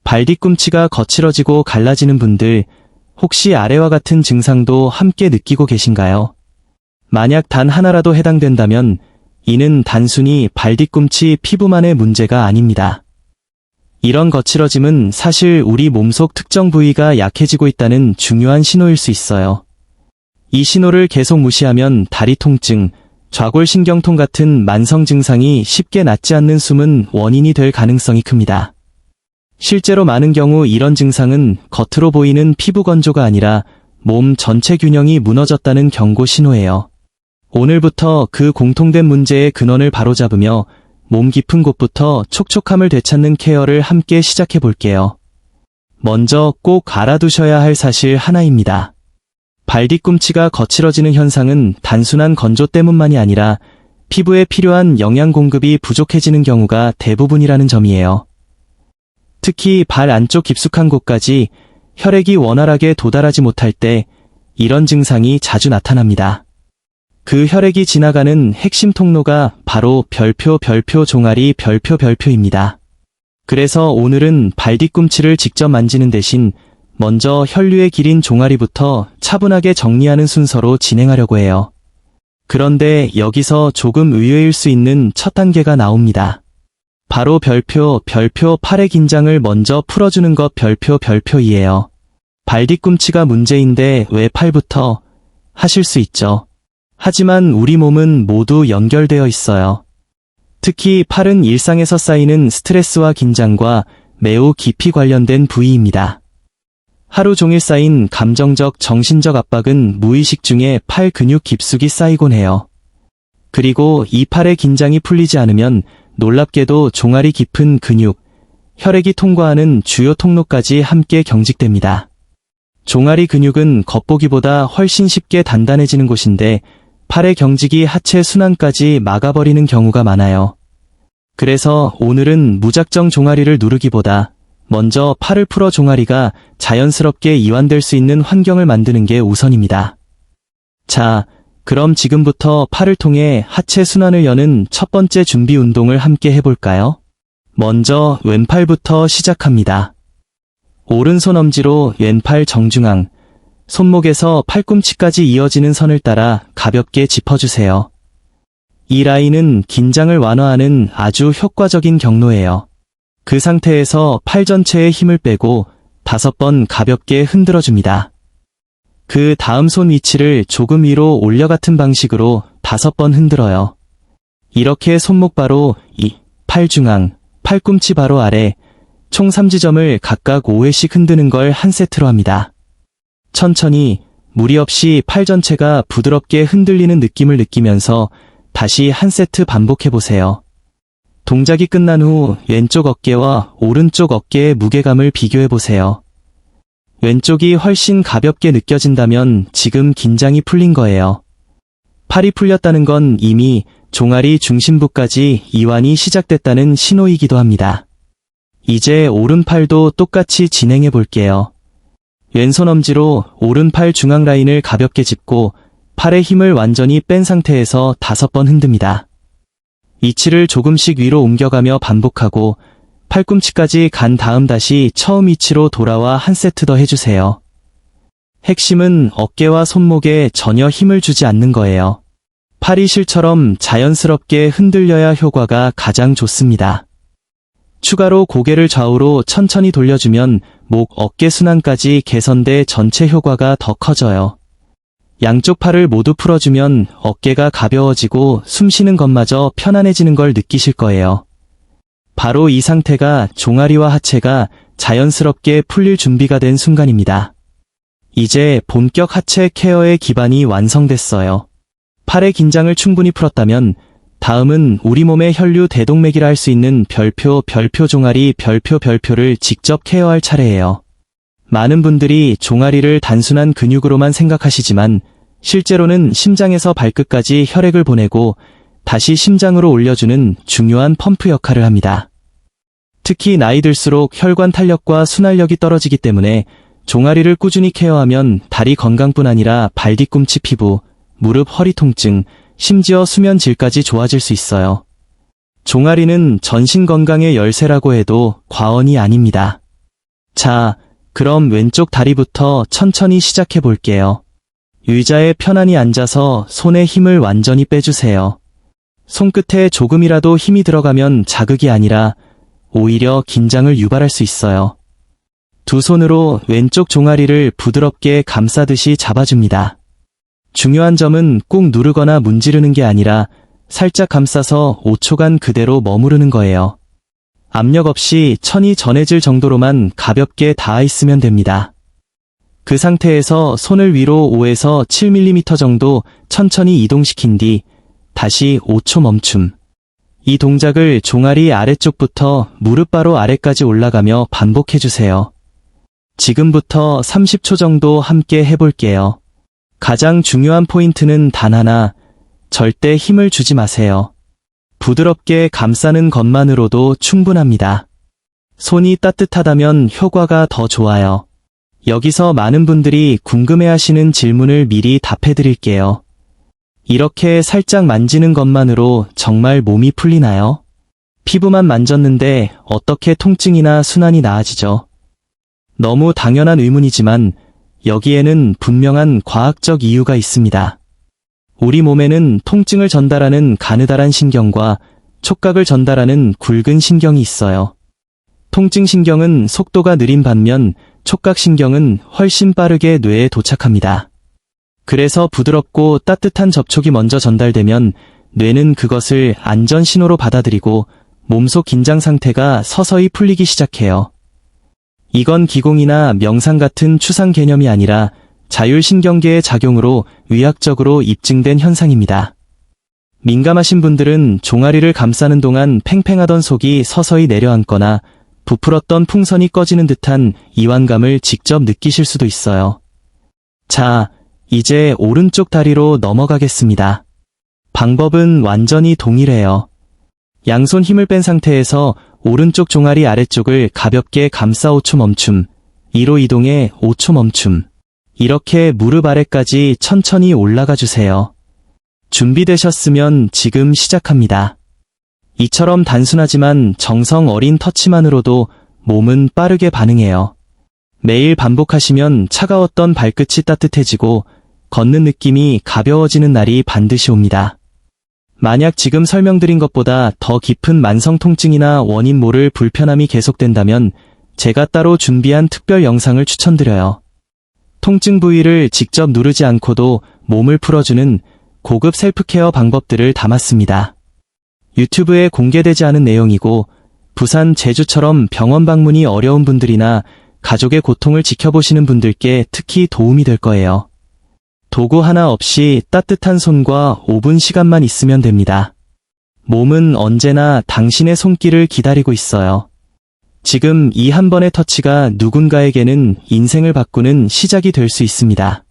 발 뒤꿈치가 거칠어지고 갈라지는 분들, 혹시 아래와 같은 증상도 함께 느끼고 계신가요? 만약 단 하나라도 해당된다면 이는 단순히 발 뒤꿈치 피부만의 문제가 아닙니다. 이런 거칠어짐은 사실 우리 몸속 특정 부위가 약해지고 있다는 중요한 신호일 수 있어요. 이 신호를 계속 무시하면 다리 통증, 좌골신경통 같은 만성 증상이 쉽게 낫지 않는 숨은 원인이 될 가능성이 큽니다. 실제로 많은 경우 이런 증상은 겉으로 보이는 피부 건조가 아니라 몸 전체 균형이 무너졌다는 경고 신호예요. 오늘부터 그 공통된 문제의 근원을 바로잡으며 몸 깊은 곳부터 촉촉함을 되찾는 케어를 함께 시작해 볼게요. 먼저 꼭 알아두셔야 할 사실 하나입니다. 발 뒤꿈치가 거칠어지는 현상은 단순한 건조 때문만이 아니라 피부에 필요한 영양 공급이 부족해지는 경우가 대부분이라는 점이에요. 특히 발 안쪽 깊숙한 곳까지 혈액이 원활하게 도달하지 못할 때 이런 증상이 자주 나타납니다. 그 혈액이 지나가는 핵심 통로가 바로 별표 종아리 별표입니다. 그래서 오늘은 발 뒤꿈치를 직접 만지는 대신 먼저 혈류의 길인 종아리부터 차분하게 정리하는 순서로 진행하려고 해요. 그런데 여기서 조금 의외일 수 있는 첫 단계가 나옵니다. 바로 별표 팔의 긴장을 먼저 풀어주는 것 별표이에요. 발 뒤꿈치가 문제인데 왜 팔부터? 하실 수 있죠. 하지만 우리 몸은 모두 연결되어 있어요. 특히 팔은 일상에서 쌓이는 스트레스와 긴장과 매우 깊이 관련된 부위입니다. 하루 종일 쌓인 감정적, 정신적 압박은 무의식 중에 팔 근육 깊숙이 쌓이곤 해요. 그리고 이 팔의 긴장이 풀리지 않으면 놀랍게도 종아리 깊은 근육, 혈액이 통과하는 주요 통로까지 함께 경직됩니다. 종아리 근육은 겉보기보다 훨씬 쉽게 단단해지는 곳인데 팔의 경직이 하체 순환까지 막아버리는 경우가 많아요. 그래서 오늘은 무작정 종아리를 누르기보다 먼저 팔을 풀어 종아리가 자연스럽게 이완될 수 있는 환경을 만드는 게 우선입니다. 자, 그럼 지금부터 팔을 통해 하체 순환을 여는 첫 번째 준비 운동을 함께 해볼까요? 먼저 왼팔부터 시작합니다. 오른손 엄지로 왼팔 정중앙, 손목에서 팔꿈치까지 이어지는 선을 따라 가볍게 짚어주세요. 이 라인은 긴장을 완화하는 아주 효과적인 경로예요. 그 상태에서 팔 전체에 힘을 빼고 5번 가볍게 흔들어줍니다. 그 다음 손 위치를 조금 위로 올려 같은 방식으로 5번 흔들어요. 이렇게 손목 바로 팔 중앙, 팔꿈치 바로 아래, 총 3지점을 각각 5회씩 흔드는 걸 한 세트로 합니다. 천천히, 무리 없이 팔 전체가 부드럽게 흔들리는 느낌을 느끼면서 다시 한 세트 반복해보세요. 동작이 끝난 후 왼쪽 어깨와 오른쪽 어깨의 무게감을 비교해보세요. 왼쪽이 훨씬 가볍게 느껴진다면 지금 긴장이 풀린 거예요. 팔이 풀렸다는 건 이미 종아리 중심부까지 이완이 시작됐다는 신호이기도 합니다. 이제 오른팔도 똑같이 진행해 볼게요. 왼손 엄지로 오른팔 중앙 라인을 가볍게 짚고 팔의 힘을 완전히 뺀 상태에서 5번 흔듭니다. 위치를 조금씩 위로 옮겨가며 반복하고 팔꿈치까지 간 다음 다시 처음 위치로 돌아와 한 세트 더 해주세요. 핵심은 어깨와 손목에 전혀 힘을 주지 않는 거예요. 팔이 실처럼 자연스럽게 흔들려야 효과가 가장 좋습니다. 추가로 고개를 좌우로 천천히 돌려주면 목, 어깨 순환까지 개선돼 전체 효과가 더 커져요. 양쪽 팔을 모두 풀어주면 어깨가 가벼워지고 숨쉬는 것마저 편안해지는 걸 느끼실 거예요. 바로 이 상태가 종아리와 하체가 자연스럽게 풀릴 준비가 된 순간입니다. 이제 본격 하체 케어의 기반이 완성됐어요. 팔의 긴장을 충분히 풀었다면 다음은 우리 몸의 혈류 대동맥이라 할 수 있는 별표 종아리 별표를 직접 케어할 차례예요. 많은 분들이 종아리를 단순한 근육으로만 생각하시지만 실제로는 심장에서 발끝까지 혈액을 보내고 다시 심장으로 올려주는 중요한 펌프 역할을 합니다. 특히 나이 들수록 혈관 탄력과 순활력이 떨어지기 때문에 종아리를 꾸준히 케어하면 다리 건강뿐 아니라 발 뒤꿈치 피부, 무릎 허리 통증, 심지어 수면 질까지 좋아질 수 있어요. 종아리는 전신 건강의 열쇠라고 해도 과언이 아닙니다. 자, 그럼 왼쪽 다리부터 천천히 시작해 볼게요. 의자에 편안히 앉아서 손에 힘을 완전히 빼주세요. 손끝에 조금이라도 힘이 들어가면 자극이 아니라 오히려 긴장을 유발할 수 있어요. 두 손으로 왼쪽 종아리를 부드럽게 감싸듯이 잡아줍니다. 중요한 점은 꾹 누르거나 문지르는 게 아니라 살짝 감싸서 5초간 그대로 머무르는 거예요. 압력 없이 천이 전해질 정도로만 가볍게 닿아 있으면 됩니다. 그 상태에서 손을 위로 5에서 7mm 정도 천천히 이동시킨 뒤 다시 5초 멈춤. 이 동작을 종아리 아래쪽부터 무릎 바로 아래까지 올라가며 반복해주세요. 지금부터 30초 정도 함께 해볼게요. 가장 중요한 포인트는 단 하나, 절대 힘을 주지 마세요. 부드럽게 감싸는 것만으로도 충분합니다. 손이 따뜻하다면 효과가 더 좋아요. 여기서 많은 분들이 궁금해하시는 질문을 미리 답해드릴게요. 이렇게 살짝 만지는 것만으로 정말 몸이 풀리나요? 피부만 만졌는데 어떻게 통증이나 순환이 나아지죠? 너무 당연한 의문이지만 여기에는 분명한 과학적 이유가 있습니다. 우리 몸에는 통증을 전달하는 가느다란 신경과 촉각을 전달하는 굵은 신경이 있어요. 통증 신경은 속도가 느린 반면 촉각 신경은 훨씬 빠르게 뇌에 도착합니다. 그래서 부드럽고 따뜻한 접촉이 먼저 전달되면 뇌는 그것을 안전 신호로 받아들이고 몸속 긴장 상태가 서서히 풀리기 시작해요. 이건 기공이나 명상 같은 추상 개념이 아니라 자율신경계의 작용으로 의학적으로 입증된 현상입니다. 민감하신 분들은 종아리를 감싸는 동안 팽팽하던 속이 서서히 내려앉거나 부풀었던 풍선이 꺼지는 듯한 이완감을 직접 느끼실 수도 있어요. 자, 이제 오른쪽 다리로 넘어가겠습니다. 방법은 완전히 동일해요. 양손 힘을 뺀 상태에서 오른쪽 종아리 아래쪽을 가볍게 감싸 5초 멈춤, 2로 이동해 5초 멈춤. 이렇게 무릎 아래까지 천천히 올라가 주세요. 준비되셨으면 지금 시작합니다. 이처럼 단순하지만 정성 어린 터치만으로도 몸은 빠르게 반응해요. 매일 반복하시면 차가웠던 발끝이 따뜻해지고 걷는 느낌이 가벼워지는 날이 반드시 옵니다. 만약 지금 설명드린 것보다 더 깊은 만성 통증이나 원인 모를 불편함이 계속된다면 제가 따로 준비한 특별 영상을 추천드려요. 통증 부위를 직접 누르지 않고도 몸을 풀어주는 고급 셀프케어 방법들을 담았습니다. 유튜브에 공개되지 않은 내용이고 부산, 제주처럼 병원 방문이 어려운 분들이나 가족의 고통을 지켜보시는 분들께 특히 도움이 될 거예요. 도구 하나 없이 따뜻한 손과 5분 시간만 있으면 됩니다. 몸은 언제나 당신의 손길을 기다리고 있어요. 지금 이 한 번의 터치가 누군가에게는 인생을 바꾸는 시작이 될 수 있습니다.